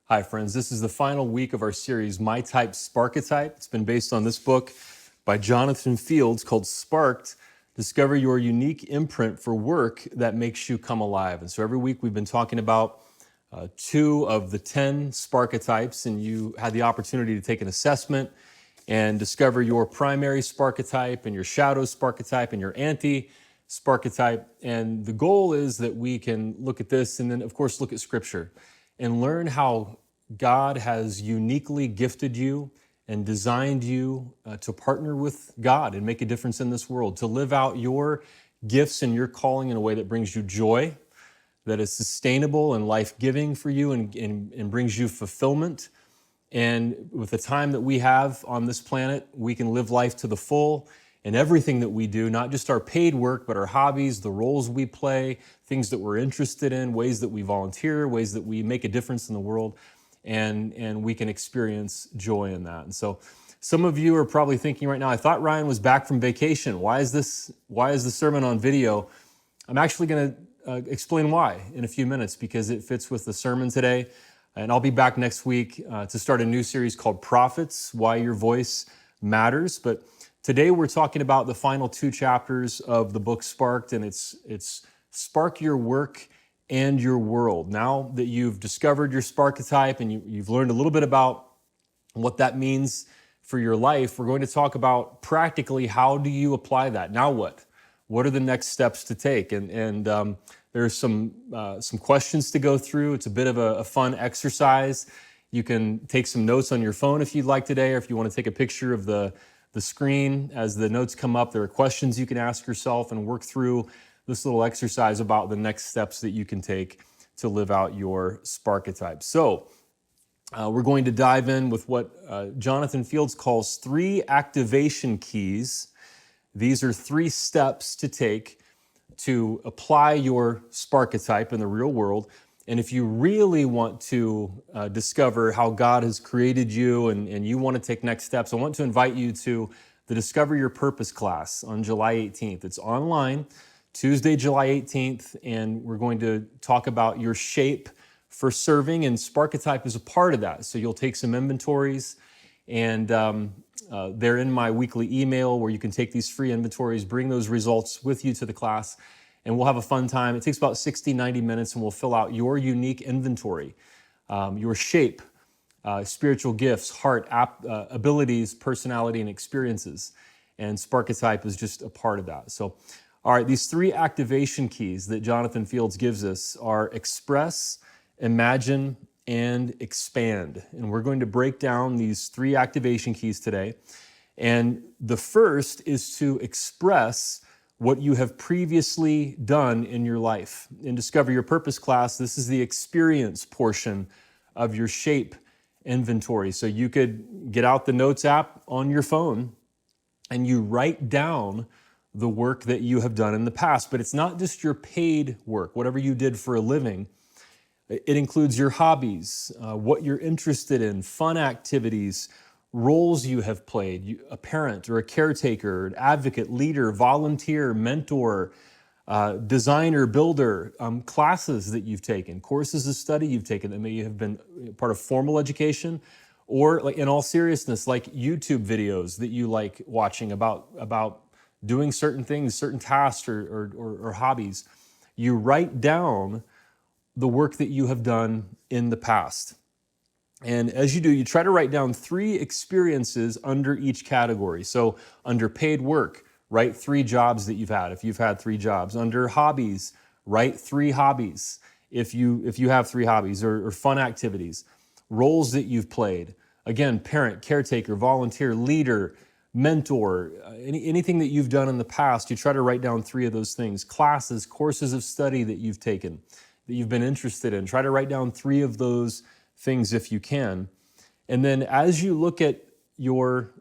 Hi friends, this is the final week of our series, My Type Sparketype. It's been based on this book by Jonathan Fields called Sparked, Discover Your Unique Imprint for Work That Makes You Come Alive. And so every week we've been talking about 2 of the 10 Sparketypes, and you had the opportunity to take an assessment and discover your primary Sparketype and your shadow Sparketype and your Anti-Sparketype. And the goal is that we can look at this and then of course look at Scripture and learn how God has uniquely gifted you and designed you to partner with God and make a difference in this world, to live out your gifts and your calling in a way that brings you joy, that is sustainable and life-giving for you and brings you fulfillment. And with the time that we have on this planet, we can live life to the full in everything that we do, not just our paid work, but our hobbies, the roles we play, things that we're interested in, ways that we volunteer, ways that we make a difference in the world, and we can experience joy in that. And so some of you are probably thinking right now, I thought Ryan was back from vacation. Why is the sermon on video? I'm actually going to explain why in a few minutes, because it fits with the sermon today. And I'll be back next week to start a new series called Prophets, Why Your Voice Matters. But today we're talking about the final 2 chapters of the book Sparked, and it's Spark Your Work and Your World. Now that you've discovered your Sparketype and you've learned a little bit about what that means for your life, we're going to talk about practically how do you apply that? Now what? What are the next steps to take? And there's some questions to go through. It's a bit of a fun exercise. You can take some notes on your phone if you'd like today, or if you want to take a picture of the screen as the notes come up. There are questions you can ask yourself and work through this little exercise about the next steps that you can take to live out your Sparketype. So we're going to dive in with what Jonathan Fields calls 3 activation keys. These are 3 steps to take to apply your Sparketype in the real world. And if you really want to discover how God has created you and you want to take next steps, I want to invite you to the Discover Your Purpose class on July 18th. It's online, Tuesday, July 18th, and we're going to talk about your shape for serving, and Sparketype is a part of that. So you'll take some inventories, and they're in my weekly email where you can take these free inventories, bring those results with you to the class, and we'll have a fun time. It takes about 60, 90 minutes, and we'll fill out your unique inventory, your shape, spiritual gifts, heart, abilities, personality, and experiences. And Sparketype is just a part of that. So, all right, these 3 activation keys that Jonathan Fields gives us are express, imagine, and expand. And we're going to break down these 3 activation keys today. And the first is to express what you have previously done in your life. In Discover Your Purpose class, this is the experience portion of your shape inventory. So you could get out the Notes app on your phone and you write down the work that you have done in the past. But it's not just your paid work, whatever you did for a living. It includes your hobbies, what you're interested in, fun activities, roles you have played, a parent or a caretaker, an advocate, leader, volunteer, mentor, designer, builder, classes that you've taken, courses of study you've taken that may have been part of formal education, or like in all seriousness, like YouTube videos that you like watching about doing certain things, certain tasks or hobbies. You write down the work that you have done in the past. And as you do, you try to write down 3 experiences under each category. So under paid work, write 3 jobs that you've had, if you've had 3 jobs. Under hobbies, write 3 hobbies, if you have 3 hobbies, or fun activities. Roles that you've played. Again, parent, caretaker, volunteer, leader, mentor, anything that you've done in the past, you try to write down 3 of those things. Classes, courses of study that you've taken, that you've been interested in. Try to write down 3 of those things if you can. And then as you look at your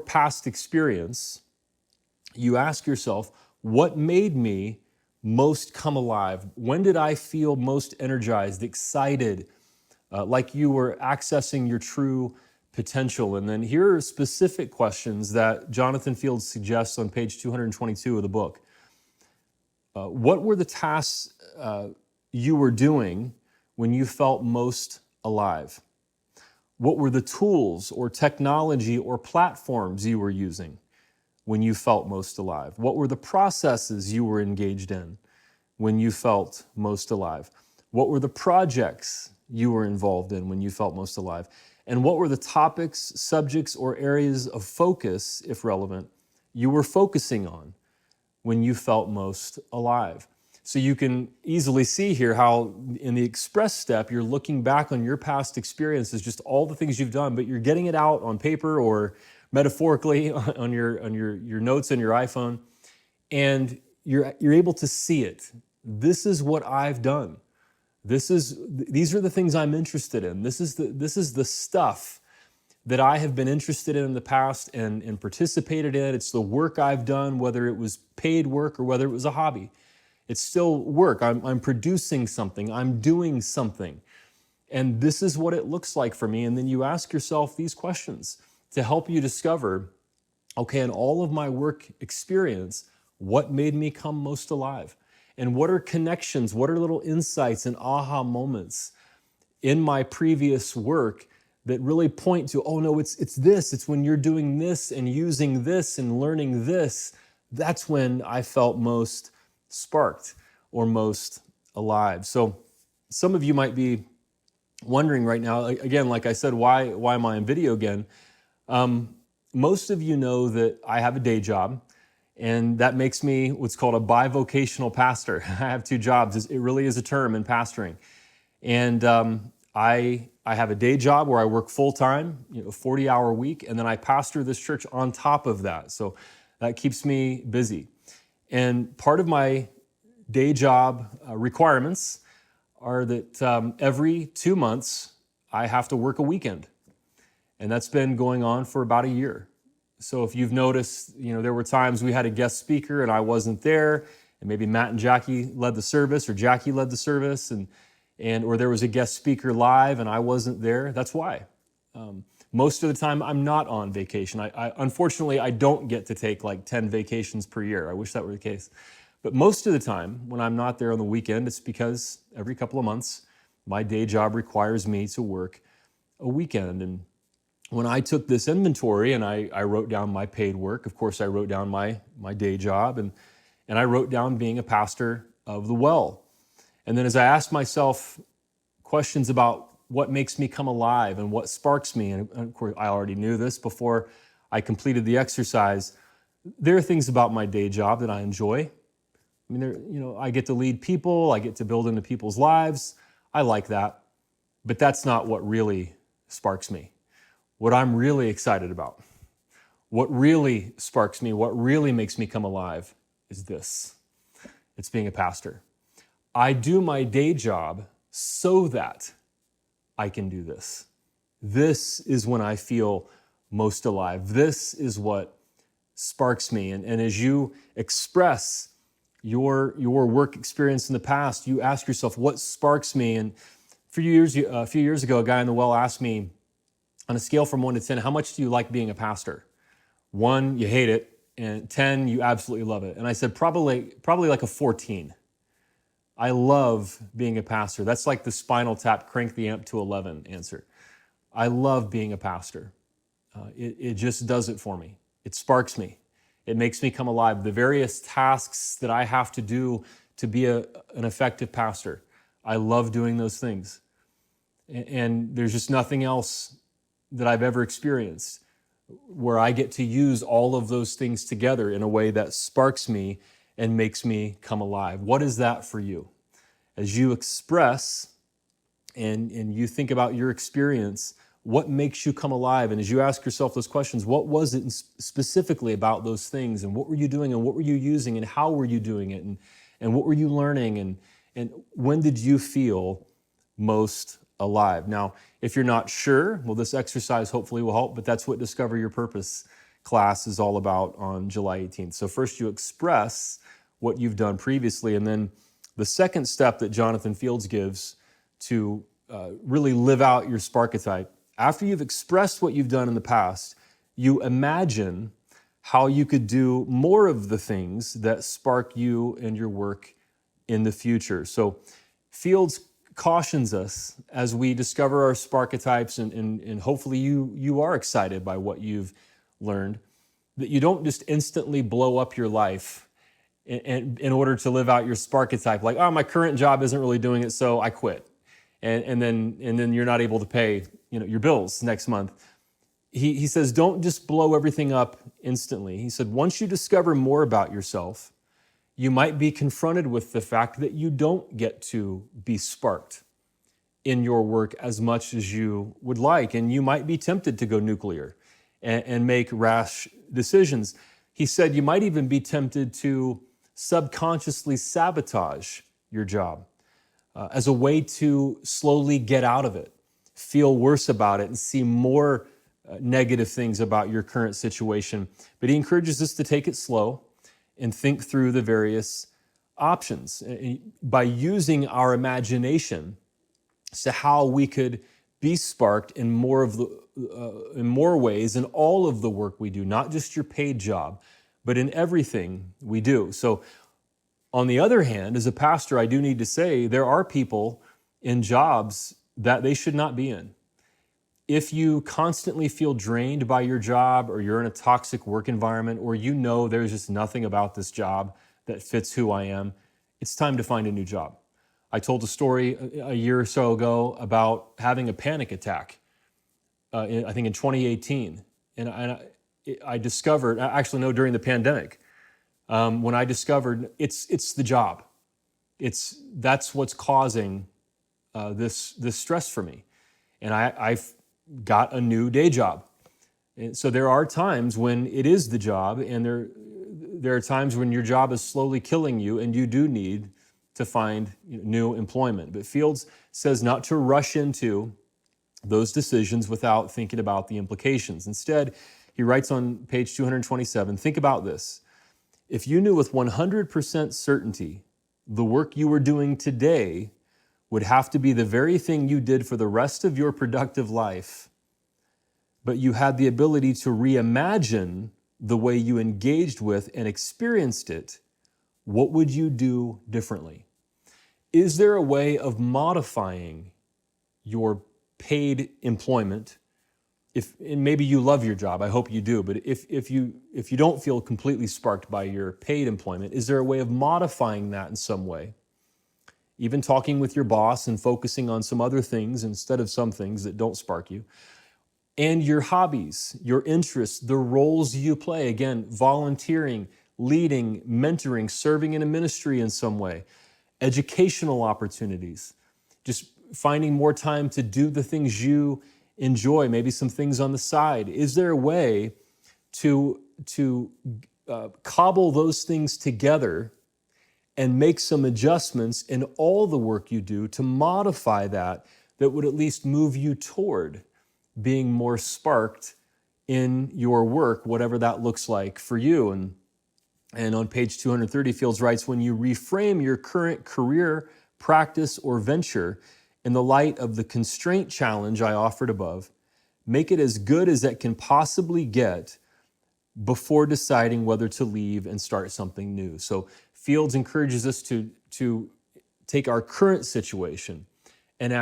past experience, you ask yourself, what made me most come alive? When did I feel most energized, excited, like you were accessing your true potential? And then here are specific questions that Jonathan Fields suggests on page 222 of the book. What were the tasks you were doing when you felt most alive? What were the tools or technology or platforms you were using when you felt most alive? What were the processes you were engaged in when you felt most alive? What were the projects you were involved in when you felt most alive? And what were the topics, subjects, or areas of focus, if relevant, you were focusing on when you felt most alive? So you can easily see here how in the express step, you're looking back on your past experiences, just all the things you've done, but you're getting it out on paper or metaphorically on your notes on your iPhone, and you're able to see it. This is what I've done. These are the things I'm interested in. This is the stuff that I have been interested in the past and participated in. It's the work I've done, whether it was paid work or whether it was a hobby. It's still work. I'm producing something. I'm doing something. And this is what it looks like for me. And then you ask yourself these questions to help you discover, okay, in all of my work experience, what made me come most alive? And what are connections? What are little insights and aha moments in my previous work that really point to, oh no, it's this. It's when you're doing this and using this and learning this. That's when I felt most sparked or most alive. So some of you might be wondering right now, again, like I said, why am I in video again? Most of you know that I have a day job, and that makes me what's called a bivocational pastor. I have 2 jobs. It really is a term in pastoring. And I have a day job where I work full-time, 40-hour week, and then I pastor this church on top of that. So that keeps me busy. And part of my day job requirements are that every 2 months, I have to work a weekend. And that's been going on for about a year. So if you've noticed, there were times we had a guest speaker and I wasn't there, and maybe Matt and Jackie led the service, or Jackie led the service, or there was a guest speaker live and I wasn't there. That's why. Most of the time, I'm not on vacation. Unfortunately, I don't get to take like 10 vacations per year. I wish that were the case. But most of the time, when I'm not there on the weekend, it's because every couple of months, my day job requires me to work a weekend. And when I took this inventory and I wrote down my paid work, of course, I wrote down my day job, and I wrote down being a pastor of the Well. And then as I asked myself questions about what makes me come alive and what sparks me, and of course, I already knew this before I completed the exercise, there are things about my day job that I enjoy. I mean, I get to lead people, I get to build into people's lives. I like that, but that's not what really sparks me. What I'm really excited about, what really sparks me, what really makes me come alive is this. It's being a pastor. I do my day job so that I can do this. This is when I feel most alive. This is what sparks me. And as you express your work experience in the past, you ask yourself, what sparks me? And a few years ago, a guy in the Well asked me, on a scale from 1 to 10, how much do you like being a pastor? 1, you hate it, and 10, you absolutely love it. And I said, probably like a 14. I love being a pastor. That's like the Spinal Tap, crank the amp to 11 answer. I love being a pastor. It just does it for me. It sparks me. It makes me come alive. The various tasks that I have to do to be an effective pastor, I love doing those things. And there's just nothing else that I've ever experienced where I get to use all of those things together in a way that sparks me and makes me come alive. What is that for you? As you express and you think about your experience, what makes you come alive? And as you ask yourself those questions, what was it specifically about those things? And what were you doing? And what were you using? And how were you doing it? And what were you learning? And when did you feel most alive? Now, if you're not sure, well, this exercise hopefully will help, but that's what Discover Your Purpose class is all about on July 18th. So first you express what you've done previously, and then the second step that Jonathan Fields gives to really live out your Sparketype, after you've expressed what you've done in the past, you imagine how you could do more of the things that spark you and your work in the future. So Fields cautions us as we discover our Sparketypes, and hopefully you are excited by what you've learned, that you don't just instantly blow up your life in order to live out your Sparketype, like, oh, my current job isn't really doing it, so I quit. And then you're not able to pay your bills next month. He says, don't just blow everything up instantly. He said, once you discover more about yourself, you might be confronted with the fact that you don't get to be sparked in your work as much as you would like, and you might be tempted to go nuclear and make rash decisions. He said you might even be tempted to subconsciously sabotage your job as a way to slowly get out of it, feel worse about it, and see more negative things about your current situation. But he encourages us to take it slow and think through the various options by using our imagination as to how we could be sparked in more ways in all of the work we do, not just your paid job, but in everything we do. So on the other hand, as a pastor, I do need to say there are people in jobs that they should not be in. If you constantly feel drained by your job, or you're in a toxic work environment, or there's just nothing about this job that fits who I am, it's time to find a new job. I told a story a year or so ago about having a panic attack, I think in 2018. And I discovered, actually no, during the pandemic, when I discovered it's the job. That's what's causing this stress for me. And I've got a new day job. And so there are times when it is the job, and there are times when your job is slowly killing you and you do need to find new employment. But Fields says not to rush into those decisions without thinking about the implications. Instead, he writes on page 227, think about this. If you knew with 100% certainty the work you were doing today would have to be the very thing you did for the rest of your productive life, but you had the ability to reimagine the way you engaged with and experienced it, what would you do differently? Is there a way of modifying your paid employment? And maybe you love your job, I hope you do, but if you don't feel completely sparked by your paid employment, is there a way of modifying that in some way? Even talking with your boss and focusing on some other things instead of some things that don't spark you. And your hobbies, your interests, the roles you play. Again, volunteering, leading, mentoring, serving in a ministry in some way. Educational opportunities. Just finding more time to do the things you enjoy, maybe some things on the side. Is there a way to cobble those things together and make some adjustments in all the work you do to modify that would at least move you toward being more sparked in your work, whatever that looks like for you? And on page 230, Fields writes, when you reframe your current career, practice, or venture in the light of the constraint challenge I offered above, make it as good as it can possibly get before deciding whether to leave and start something new. So Fields encourages us to take our current situation and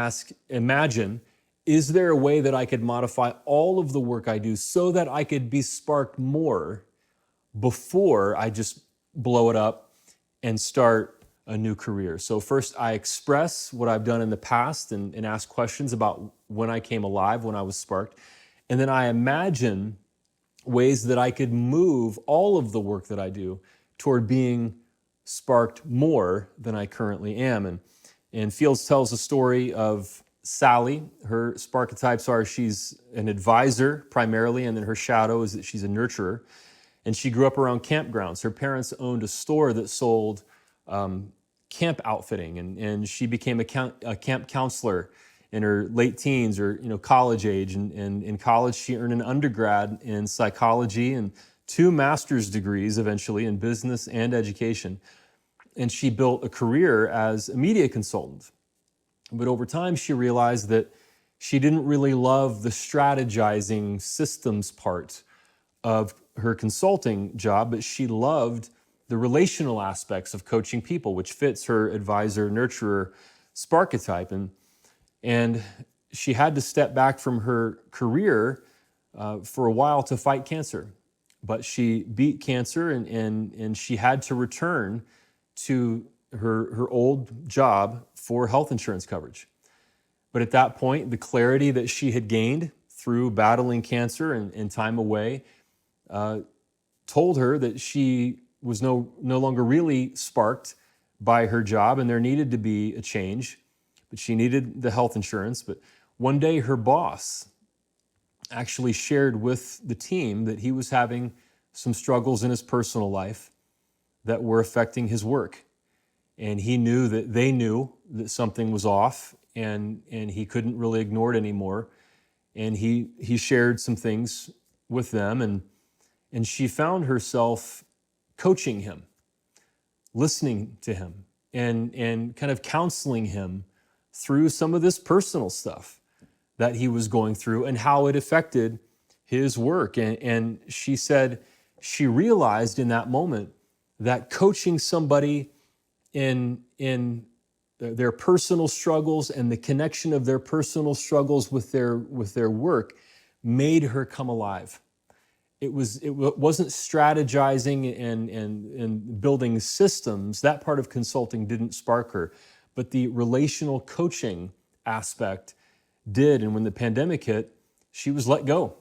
imagine, is there a way that I could modify all of the work I do so that I could be sparked more before I just blow it up and start a new career. So first I express what I've done in the past and ask questions about when I came alive, when I was sparked. And then I imagine ways that I could move all of the work that I do toward being sparked more than I currently am. And Fields tells a story of Sally. Her Sparketypes are she's an advisor primarily, and then her shadow is that she's a nurturer. And she grew up around campgrounds. Her parents owned a store that sold camp outfitting, and she became a camp counselor in her late teens or college age. And in college, she earned an undergrad in psychology and 2 master's degrees eventually in business and education. And she built a career as a media consultant. But over time, she realized that she didn't really love the strategizing systems part of her consulting job, but she loved the relational aspects of coaching people, which fits her advisor, nurturer, Sparketype. And she had to step back from her career for a while to fight cancer. But she beat cancer, and she had to return to her old job for health insurance coverage. But at that point, the clarity that she had gained through battling cancer and time away told her that she was no longer really sparked by her job, and there needed to be a change. But she needed the health insurance. But one day her boss actually shared with the team that he was having some struggles in his personal life that were affecting his work. And he knew that they knew that something was off, and he couldn't really ignore it anymore. And he shared some things with them, and she found herself coaching him, listening to him, and kind of counseling him through some of this personal stuff that he was going through and how it affected his work. And she said she realized in that moment that coaching somebody in their personal struggles and the connection of their personal struggles with their work made her come alive. It wasn't strategizing and building systems. That part of consulting didn't spark her, but the relational coaching aspect did. And when the pandemic hit, she was let go.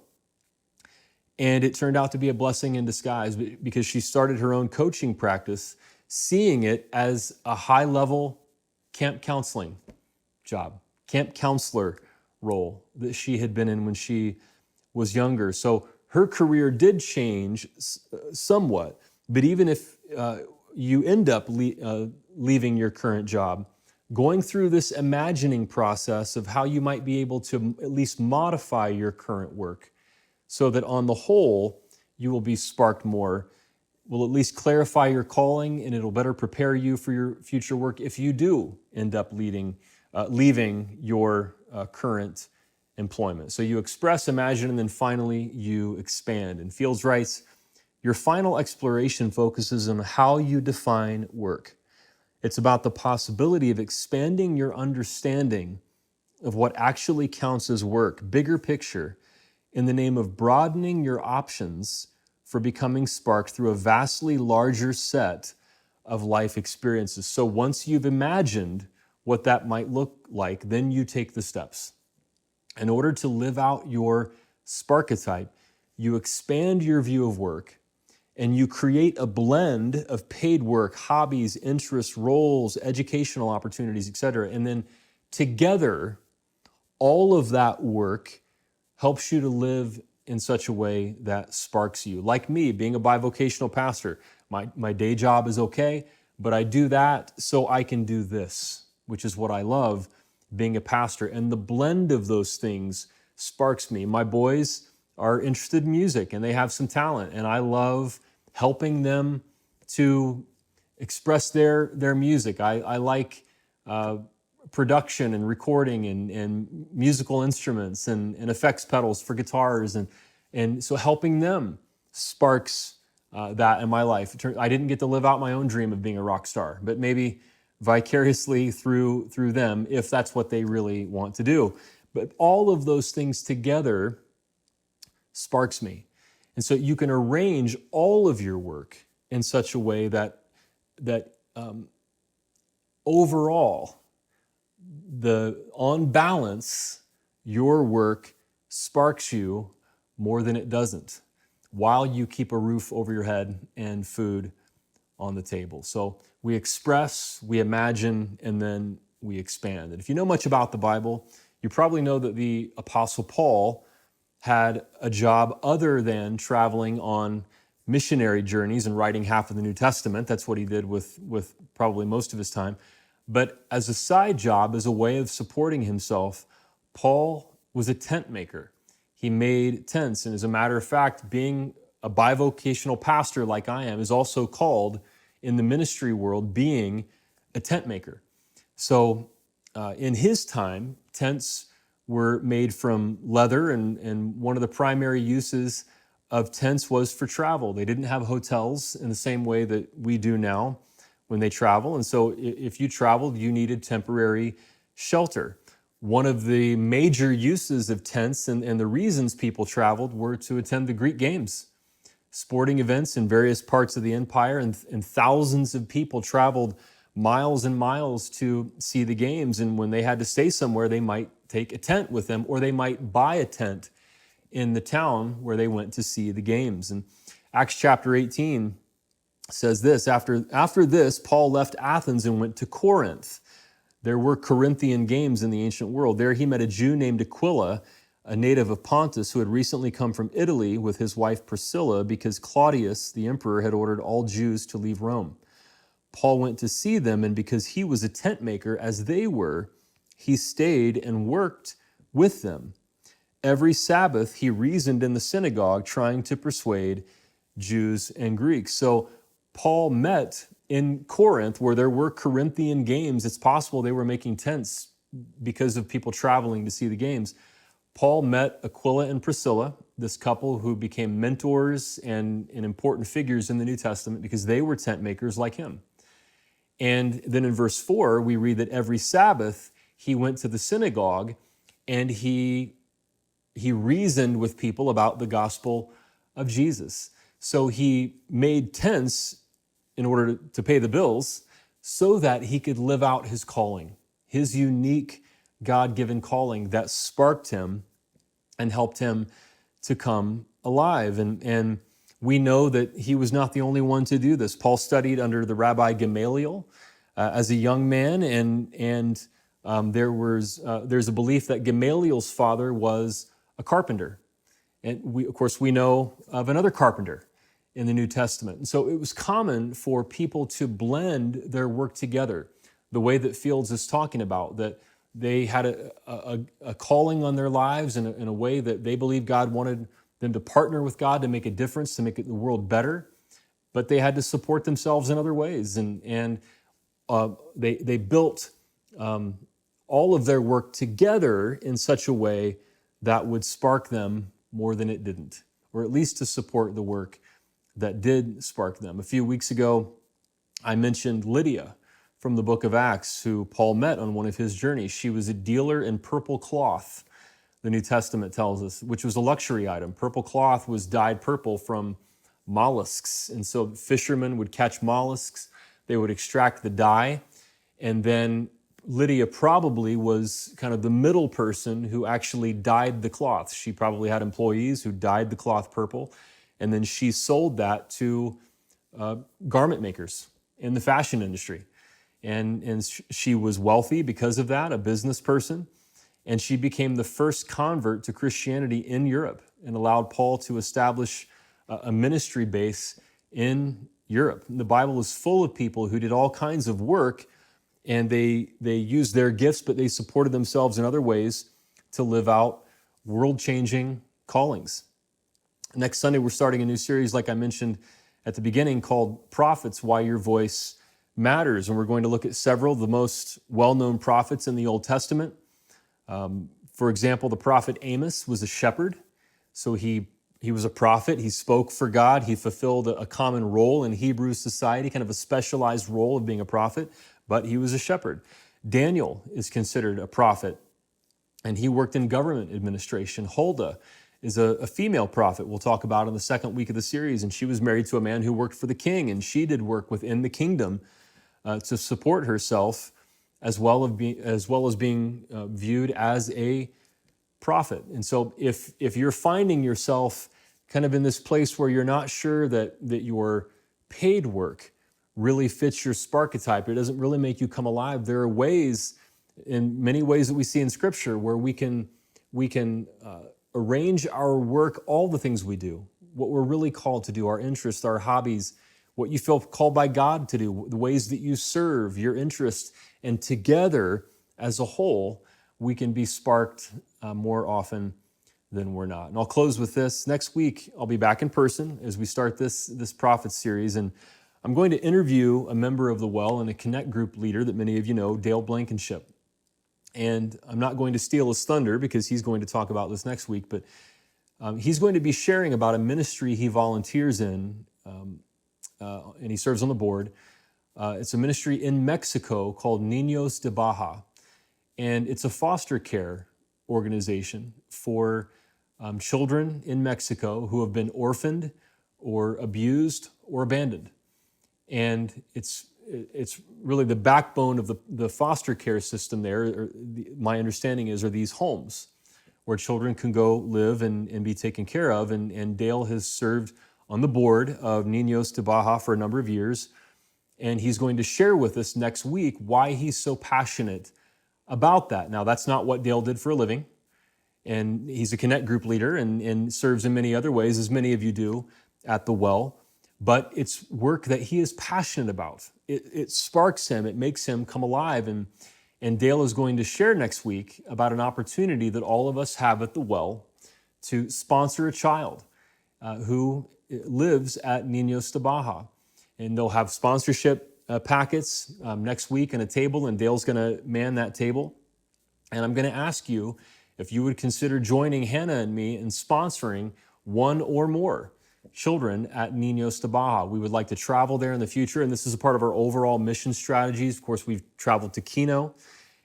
And it turned out to be a blessing in disguise because she started her own coaching practice, seeing it as a high-level camp counseling job, camp counselor role that she had been in when she was younger. So her career did change somewhat, but even if you end up leaving your current job, going through this imagining process of how you might be able to at least modify your current work so that on the whole, you will be sparked more, will at least clarify your calling, and it'll better prepare you for your future work if you do end up leaving your current employment. So you express, imagine, and then finally you expand. And Fields writes, your final exploration focuses on how you define work. It's about the possibility of expanding your understanding of what actually counts as work, bigger picture, in the name of broadening your options for becoming sparked through a vastly larger set of life experiences. So once you've imagined what that might look like, then you take the steps. In order to live out your Sparketype, you expand your view of work and you create a blend of paid work, hobbies, interests, roles, educational opportunities, etc. And then together, all of that work helps you to live in such a way that sparks you. Like me, being a bivocational pastor, my day job is okay, but I do that so I can do this, which is what I love, being a pastor. And the blend of those things sparks me. My boys are interested in music and they have some talent, and I love helping them to express their music. I like production and recording and musical instruments and effects pedals for guitars. And so helping them sparks that in my life. I didn't get to live out my own dream of being a rock star, but maybe vicariously through them, if that's what they really want to do. But all of those things together sparks me. And so you can arrange all of your work in such a way that overall, on balance, your work sparks you more than it doesn't, while you keep a roof over your head and food on the table. So we express, we imagine, and then we expand. And if you know much about the Bible, you probably know that the Apostle Paul had a job other than traveling on missionary journeys and writing half of the New Testament. That's what he did with probably most of his time. But as a side job, as a way of supporting himself, Paul was a tent maker. He made tents, and as a matter of fact, being a bivocational pastor like I am is also called in the ministry world being a tent maker. So in his time, tents were made from leather, and one of the primary uses of tents was for travel. They didn't have hotels in the same way that we do now when they travel. And so if you traveled, you needed temporary shelter. One of the major uses of tents and the reasons people traveled were to attend the Greek games, sporting events in various parts of the empire, and thousands of people traveled miles and miles to see the games. And when they had to stay somewhere, they might take a tent with them, or they might buy a tent in the town where they went to see the games. And Acts chapter 18 says this: after this, Paul left Athens and went to Corinth. There were Corinthian games in the ancient world. There he met a Jew named Aquila, a native of Pontus, who had recently come from Italy with his wife Priscilla, because Claudius, the emperor, had ordered all Jews to leave Rome. Paul went to see them, and because he was a tent maker, as they were, he stayed and worked with them. Every Sabbath, he reasoned in the synagogue, trying to persuade Jews and Greeks. So Paul met in Corinth, where there were Corinthian games. It's possible they were making tents because of people traveling to see the games. Paul met Aquila and Priscilla, this couple who became mentors and important figures in the New Testament because they were tent makers like him. And then in verse 4, we read that every Sabbath he went to the synagogue and he reasoned with people about the gospel of Jesus. So he made tents in order to pay the bills so that he could live out his calling, his unique God-given calling that sparked him and helped him to come alive. And we know that he was not the only one to do this. Paul studied under the Rabbi Gamaliel as a young man, and there's a belief that Gamaliel's father was a carpenter. And we know of another carpenter in the New Testament. And so it was common for people to blend their work together, the way that Fields is talking about, that they had a calling on their lives in a way that they believed God wanted them to partner with God to make a difference, to make the world better, but they had to support themselves in other ways. And they built all of their work together in such a way that would spark them more than it didn't, or at least to support the work that did spark them. A few weeks ago, I mentioned Lydia from the book of Acts, who Paul met on one of his journeys. She was a dealer in purple cloth, the New Testament tells us, which was a luxury item. Purple cloth was dyed purple from mollusks. And so fishermen would catch mollusks, they would extract the dye, and then Lydia probably was kind of the middle person who actually dyed the cloth. She probably had employees who dyed the cloth purple, and then she sold that to garment makers in the fashion industry. And she was wealthy because of that, a business person. And she became the first convert to Christianity in Europe and allowed Paul to establish a ministry base in Europe. And the Bible is full of people who did all kinds of work, and they used their gifts, but they supported themselves in other ways to live out world-changing callings. Next Sunday, we're starting a new series, like I mentioned at the beginning, called Prophets, Why Your Voice Matters. And we're going to look at several of the most well-known prophets in the Old Testament. For example, the prophet Amos was a shepherd. So he was a prophet. He spoke for God. He fulfilled a common role in Hebrew society, kind of a specialized role of being a prophet, but he was a shepherd. Daniel is considered a prophet, and he worked in government administration. Huldah is a female prophet we'll talk about in the second week of the series, and she was married to a man who worked for the king, and she did work within the kingdom to support herself as well as being viewed as a prophet. And so if you're finding yourself kind of in this place where you're not sure that your paid work really fits your Sparketype, it doesn't really make you come alive, there are ways, in many ways that we see in Scripture, where we can arrange our work, all the things we do, what we're really called to do, our interests, our hobbies, what you feel called by God to do, the ways that you serve, your interests, and together as a whole, we can be sparked more often than we're not. And I'll close with this. Next week, I'll be back in person as we start this prophet series, and I'm going to interview a member of the Well and a Connect group leader that many of you know, Dale Blankenship. And I'm not going to steal his thunder because he's going to talk about this next week, but he's going to be sharing about a ministry he volunteers in, and he serves on the board. It's a ministry in Mexico called Niños de Baja, and it's a foster care organization for children in Mexico who have been orphaned or abused or abandoned. And it's really the backbone of the foster care system there. My understanding are these homes where children can go live and be taken care of. And Dale has served on the board of Niños de Baja for a number of years. And he's going to share with us next week why he's so passionate about that. Now, that's not what Dale did for a living. And he's a Connect group leader and serves in many other ways, as many of you do at the Well. But it's work that he is passionate about. It sparks him, it makes him come alive. And Dale is going to share next week about an opportunity that all of us have at the Well to sponsor a child who lives at Niños de Baja. And they'll have sponsorship packets next week and a table, and Dale's going to man that table. And I'm going to ask you if you would consider joining Hannah and me in sponsoring one or more children at Niños de Baja. We would like to travel there in the future, and this is a part of our overall mission strategies. Of course, we've traveled to Quino,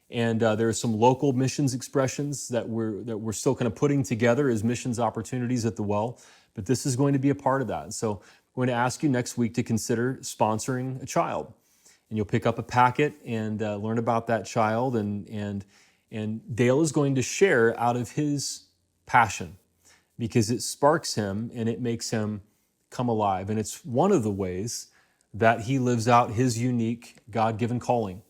and there are some local missions expressions that we're still kind of putting together as missions opportunities at the Well, but this is going to be a part of that. So I'm going to ask you next week to consider sponsoring a child, and you'll pick up a packet and learn about that child, and Dale is going to share out of his passion, because it sparks him and it makes him come alive. And it's one of the ways that he lives out his unique God-given calling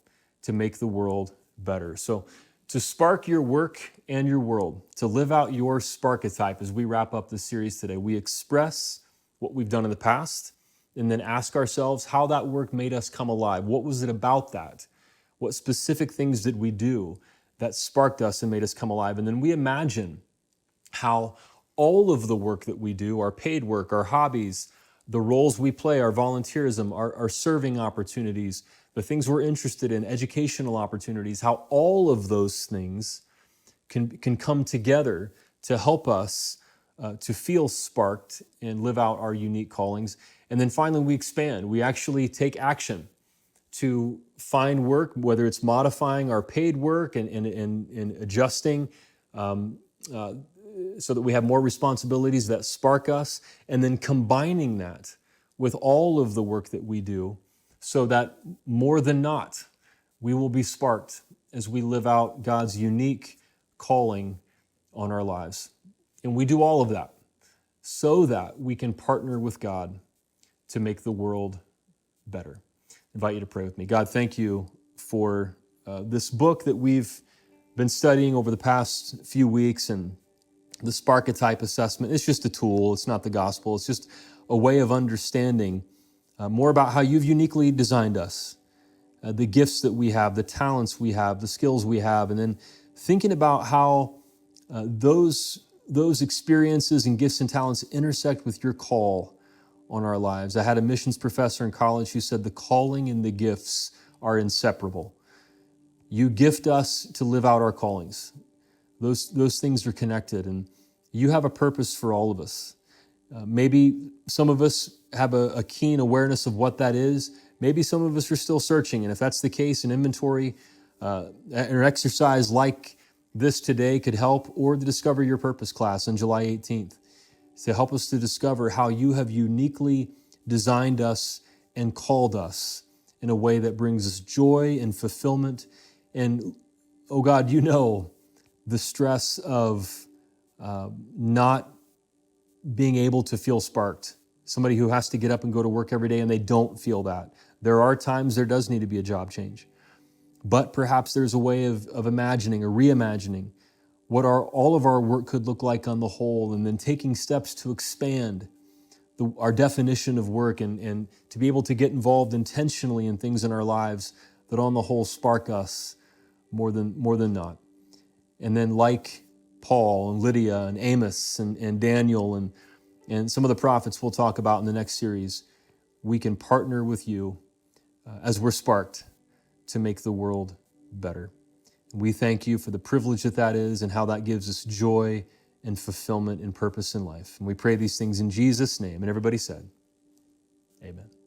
to make the world better. So to spark your work and your world, to live out your Sparketype as we wrap up this series today, we express what we've done in the past and then ask ourselves how that work made us come alive. What was it about that? What specific things did we do that sparked us and made us come alive? And then we imagine how all of the work that we do, our paid work, our hobbies, the roles we play, our volunteerism, our serving opportunities, the things we're interested in, educational opportunities, how all of those things can come together to help us to feel sparked and live out our unique callings. And then finally, we expand. We actually take action to find work, whether it's modifying our paid work and adjusting so that we have more responsibilities that spark us, and then combining that with all of the work that we do so that more than not, we will be sparked as we live out God's unique calling on our lives. And we do all of that so that we can partner with God to make the world better. I invite you to pray with me. God, thank you for this book that we've been studying over the past few weeks, and the Sparketype Assessment. It's just a tool. It's not the gospel. It's just a way of understanding more about how you've uniquely designed us, the gifts that we have, the talents we have, the skills we have, and then thinking about how those experiences and gifts and talents intersect with your call on our lives. I had a missions professor in college who said the calling and the gifts are inseparable. You gift us to live out our callings. Those things are connected, and you have a purpose for all of us. Maybe some of us have a keen awareness of what that is. Maybe some of us are still searching, and if that's the case, an inventory, an exercise like this today could help, or the Discover Your Purpose class on July 18th to help us to discover how you have uniquely designed us and called us in a way that brings us joy and fulfillment And oh God, you know the stress of not being able to feel sparked. Somebody who has to get up and go to work every day and they don't feel that. There are times there does need to be a job change. But perhaps there's a way of imagining or reimagining what all of our work could look like on the whole, and then taking steps to expand our definition of work and to be able to get involved intentionally in things in our lives that on the whole spark us more than not. And then like Paul and Lydia and Amos and Daniel and some of the prophets we'll talk about in the next series, we can partner with you as we're sparked to make the world better. We thank you for the privilege that is and how that gives us joy and fulfillment and purpose in life. And we pray these things in Jesus' name. And everybody said, amen.